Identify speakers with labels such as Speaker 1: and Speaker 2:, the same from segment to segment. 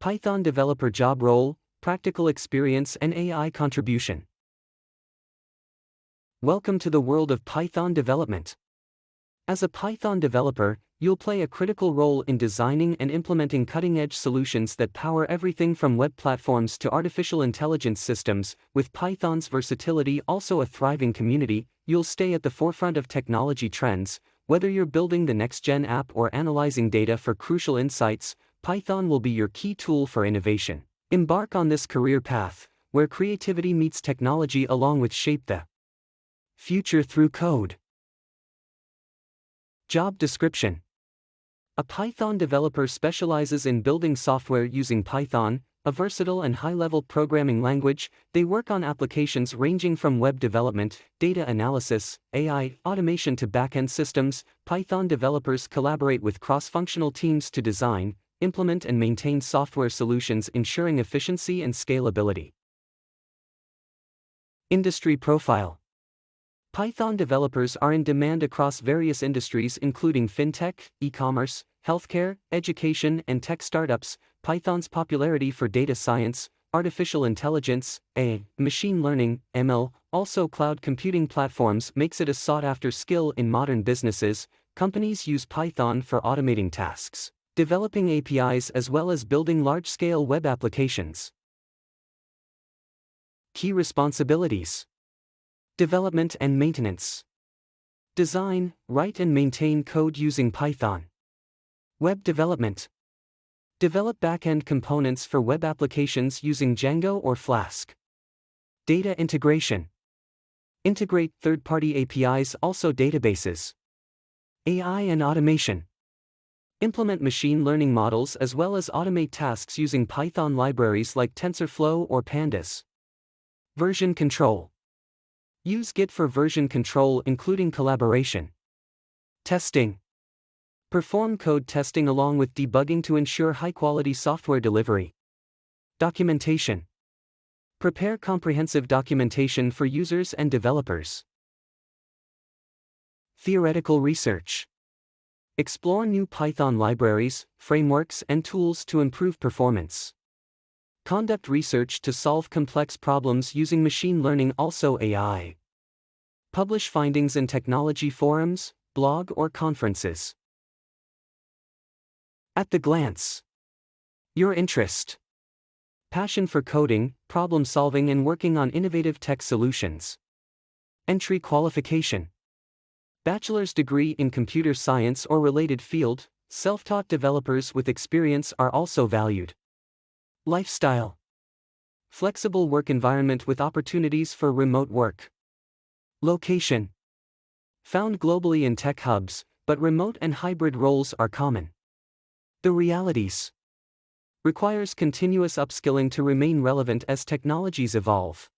Speaker 1: Python developer job role, practical experience and AI contribution. Welcome to the world of Python development. As a Python developer, you'll play a critical role in designing and implementing cutting-edge solutions that power everything from web platforms to artificial intelligence systems. With Python's versatility, also a thriving community, you'll stay at the forefront of technology trends. Whether you're building the next-gen app or analyzing data for crucial insights, Python will be your key tool for innovation. Embark on this career path, where creativity meets technology along with shape the future through code. Job description. A Python developer specializes in building software using Python, a versatile and high-level programming language. They work on applications ranging from web development, data analysis, AI, automation to back-end systems. Python developers collaborate with cross-functional teams to design, implement and maintain software solutions, ensuring efficiency and scalability. Industry profile. Python developers are in demand across various industries including fintech, e-commerce, healthcare, education and tech startups. Python's popularity for data science, artificial intelligence, AI, machine learning, ML, also cloud computing platforms makes it a sought-after skill in modern businesses. Companies use Python for automating tasks, developing APIs as well as building large-scale web applications. Key responsibilities. Development and maintenance. Design, write and maintain code using Python. Web development. Develop back-end components for web applications using Django or Flask. Data integration. Integrate third-party APIs, also databases. AI and automation. Implement machine learning models as well as automate tasks using Python libraries like TensorFlow or Pandas. Version control. Use Git for version control including collaboration. Testing. Perform code testing along with debugging to ensure high-quality software delivery. Documentation. Prepare comprehensive documentation for users and developers. Theoretical research. Explore new Python libraries, frameworks and tools to improve performance. Conduct research to solve complex problems using machine learning, also AI. Publish findings in technology forums, blog or conferences. At the glance. Your interest. Passion for coding, problem solving and working on innovative tech solutions. Entry qualification. Bachelor's degree in computer science or related field. Self-taught developers with experience are also valued. Lifestyle. Flexible work environment with opportunities for remote work. Location. Found globally in tech hubs, but remote and hybrid roles are common. The realities. Requires continuous upskilling to remain relevant as technologies evolve.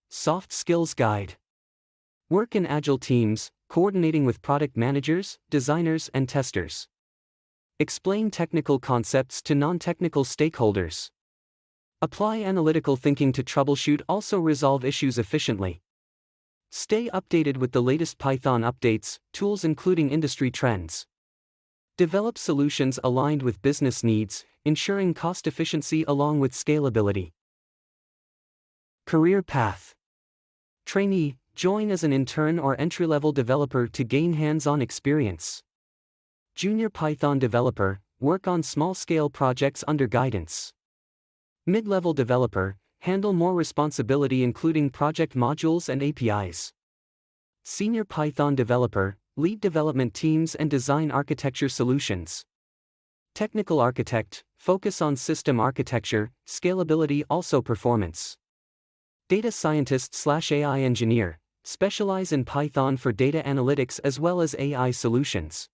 Speaker 1: Soft skills guide. Work in agile teams, coordinating with product managers, designers and testers. Explain technical concepts to non-technical stakeholders. Apply analytical thinking to troubleshoot, also resolve issues efficiently. Stay updated with the latest Python updates, tools including industry trends. Develop solutions aligned with business needs, ensuring cost efficiency along with scalability. Career path. Trainee, join as an intern or entry-level developer to gain hands-on experience. Junior Python developer, work on small-scale projects under guidance. Mid-level developer, handle more responsibility including project modules and APIs. Senior Python developer, lead development teams and design architecture solutions. Technical architect, focus on system architecture, scalability, also performance. Data scientist/AI engineer, specialize in Python for data analytics as well as AI solutions.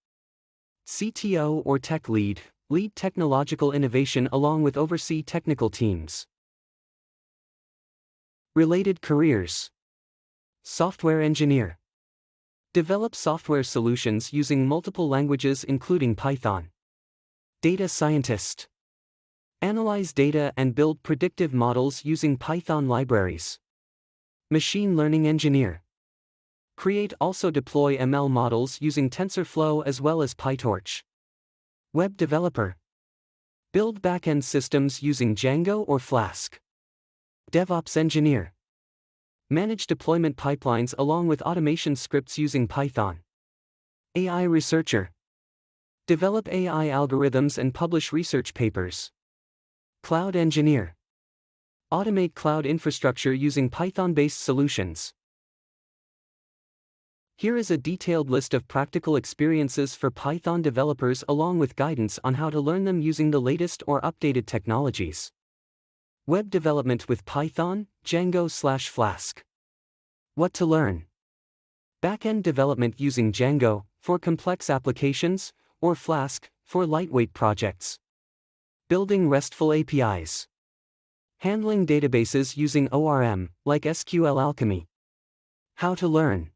Speaker 1: CTO or tech lead, lead technological innovation along with oversee technical teams. Related careers. Software engineer. Develop software solutions using multiple languages including Python. Data scientist. Analyze data and build predictive models using Python libraries. Machine learning engineer. Create also deploy ML models using TensorFlow as well as PyTorch. Web developer. Build backend systems using Django or Flask. DevOps engineer. Manage deployment pipelines along with automation scripts using Python. AI researcher. Develop AI algorithms and publish research papers. Cloud engineer. Automate cloud infrastructure using Python-based solutions. Here is a detailed list of practical experiences for Python developers along with guidance on how to learn them using the latest or updated technologies. Web development with Python, Django/Flask. What to learn? Backend development using Django for complex applications, or Flask for lightweight projects. Building RESTful APIs. Handling databases using ORM, like SQL Alchemy. How to learn?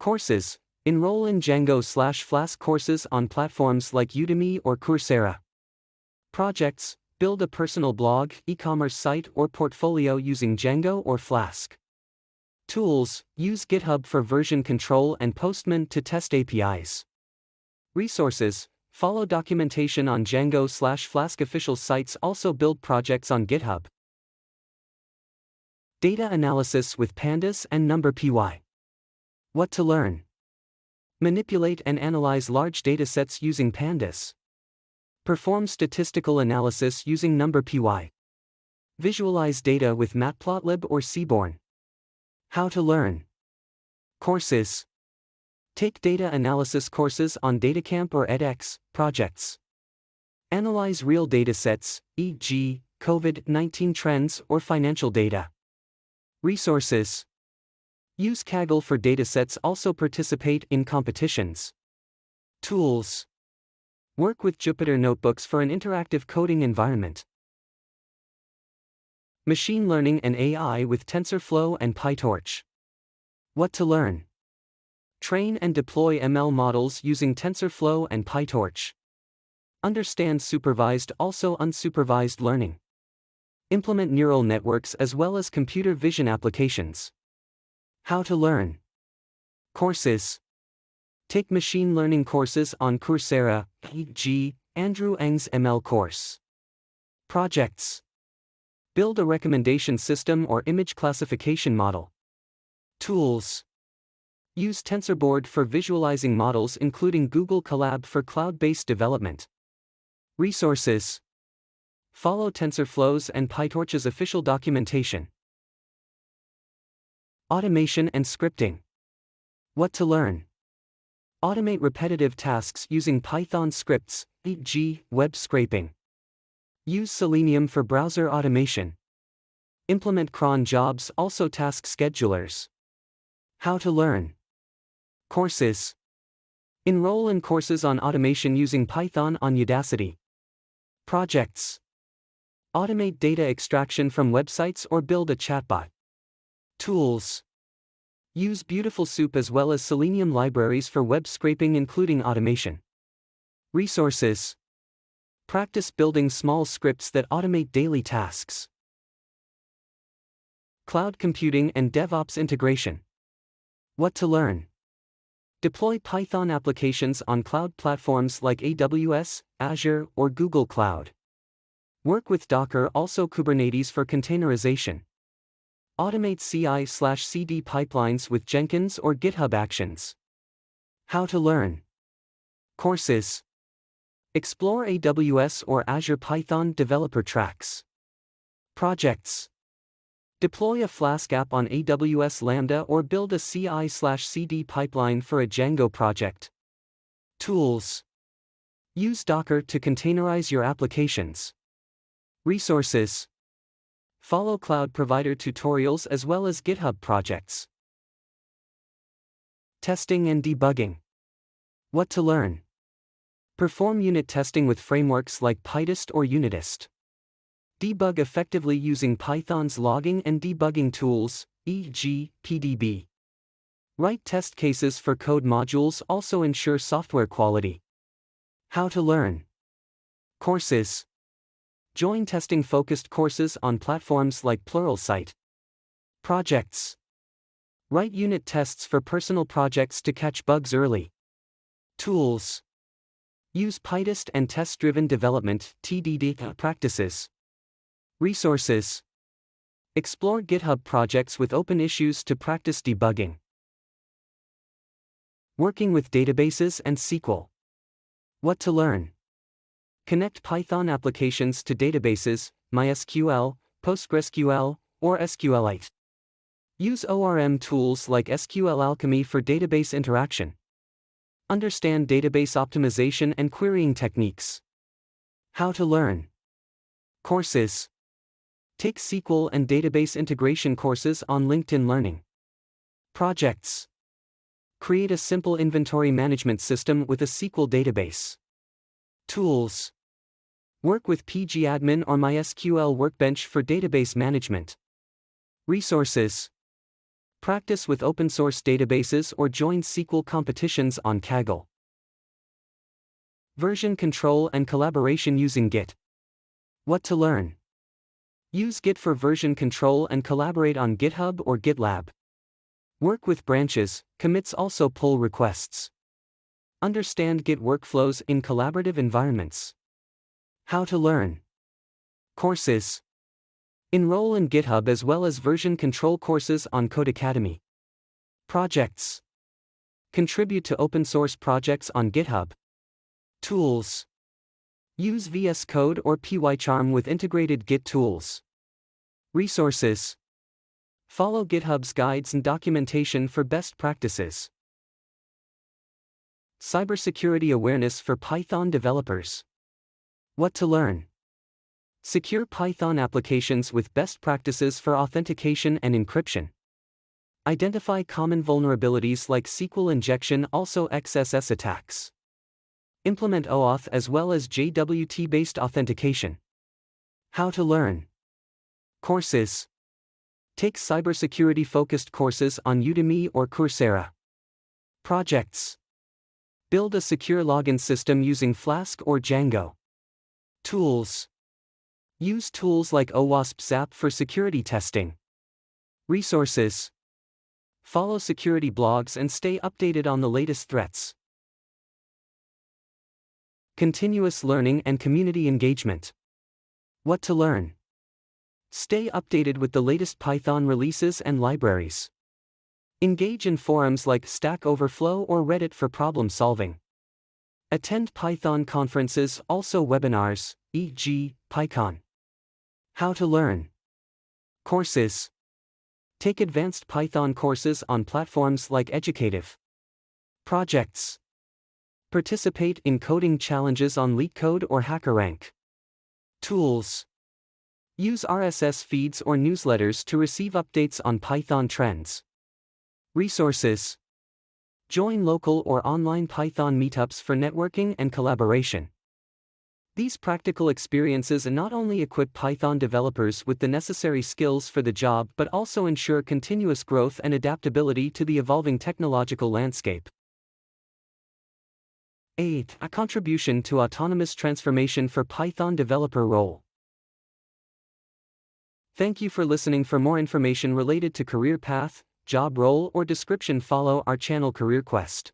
Speaker 1: Courses. Enroll in Django/Flask courses on platforms like Udemy or Coursera. Projects. Build a personal blog, e-commerce site or portfolio using Django or Flask. Tools. Use GitHub for version control and Postman to test APIs. Resources. Follow documentation on Django/Flask official sites. Also build projects on GitHub. Data analysis with Pandas and NumPy. What to learn? Manipulate and analyze large datasets using Pandas. Perform statistical analysis using NumPy. Visualize data with Matplotlib or Seaborn. How to learn? Courses. Take data analysis courses on DataCamp or edX. Projects. Analyze real datasets, e.g., COVID-19 trends or financial data. Resources. Use Kaggle for datasets. Also participate in competitions. Tools. Work with Jupyter Notebooks for an interactive coding environment. Machine learning and AI with TensorFlow and PyTorch. What to learn? Train and deploy ML models using TensorFlow and PyTorch. Understand supervised, also unsupervised learning. Implement neural networks as well as computer vision applications. How to learn? Courses. Take machine learning courses on Coursera, e.g., Andrew Ng's ML course. Projects. Build a recommendation system or image classification model. Tools. Use TensorBoard for visualizing models including Google Colab for cloud-based development. Resources. Follow TensorFlow's and PyTorch's official documentation. Automation and scripting. What to learn? Automate repetitive tasks using Python scripts, e.g., web scraping. Use Selenium for browser automation. Implement cron jobs, also task schedulers. How to learn? Courses. Enroll in courses on automation using Python on Udacity. Projects. Automate data extraction from websites or build a chatbot. Tools. Use Beautiful Soup as well as Selenium libraries for web scraping including automation. Resources. Practice building small scripts that automate daily tasks. Cloud computing and DevOps integration. What to learn? Deploy Python applications on cloud platforms like AWS, Azure, or Google Cloud. Work with Docker, also Kubernetes for containerization. Automate CI/CD pipelines with Jenkins or GitHub Actions. How to learn? Courses. Explore AWS or Azure Python developer tracks. Projects. Deploy a Flask app on AWS Lambda or build a CI/CD pipeline for a Django project. Tools. Use Docker to containerize your applications. Resources. Follow cloud provider tutorials as well as GitHub projects. Testing and debugging. What to learn? Perform unit testing with frameworks like PyTest or Unitest. Debug effectively using Python's logging and debugging tools, e.g., PDB. Write test cases for code modules, also ensure software quality. How to learn? Courses. Join testing-focused courses on platforms like Pluralsight. Projects. Write unit tests for personal projects to catch bugs early. Tools. Use PyTest and test-driven development (TDD) practices. Resources. Explore GitHub projects with open issues to practice debugging. Working with databases and SQL. What to learn? Connect Python applications to databases, MySQL, PostgreSQL, or SQLite. Use ORM tools like SQL Alchemy for database interaction. Understand database optimization and querying techniques. How to learn? Courses. Take SQL and database integration courses on LinkedIn Learning. Projects. Create a simple inventory management system with a SQL database. Tools. Work with pgadmin or MySQL Workbench for database management. Resources. Practice with open source databases or join SQL competitions on Kaggle. Version control and collaboration using Git. What to learn? Use Git for version control and collaborate on GitHub or GitLab. Work with branches, commits also pull requests. Understand Git workflows in collaborative environments. How to learn? Courses. Enroll in GitHub as well as version control courses on Codecademy. Projects. Contribute to open source projects on GitHub. Tools. Use VS Code or PyCharm with integrated Git tools. Resources. Follow GitHub's guides and documentation for best practices. Cybersecurity awareness for Python developers. What to learn? Secure Python applications with best practices for authentication and encryption. Identify common vulnerabilities like SQL injection, also XSS attacks. Implement OAuth as well as JWT-based authentication. How to learn? Courses. Take cybersecurity-focused courses on Udemy or Coursera. Projects. Build a secure login system using Flask or Django. Tools. Use tools like OWASP Zap for security testing. Resources. Follow security blogs and stay updated on the latest threats. Continuous learning and community engagement. What to learn? Stay updated with the latest Python releases and libraries. Engage in forums like Stack Overflow or Reddit for problem solving. Attend Python conferences, also webinars, e.g., PyCon. How to learn? Courses. Take advanced Python courses on platforms like Educative. Projects. Participate in coding challenges on LeetCode or HackerRank. Tools. Use RSS feeds or newsletters to receive updates on Python trends. Resources. Join local or online Python meetups for networking and collaboration. These practical experiences not only equip Python developers with the necessary skills for the job but also ensure continuous growth and adaptability to the evolving technological landscape. 8. A contribution to autonomous transformation for Python developer role. Thank you for listening. For more information related to career path, job role or description, follow our channel Career Quest.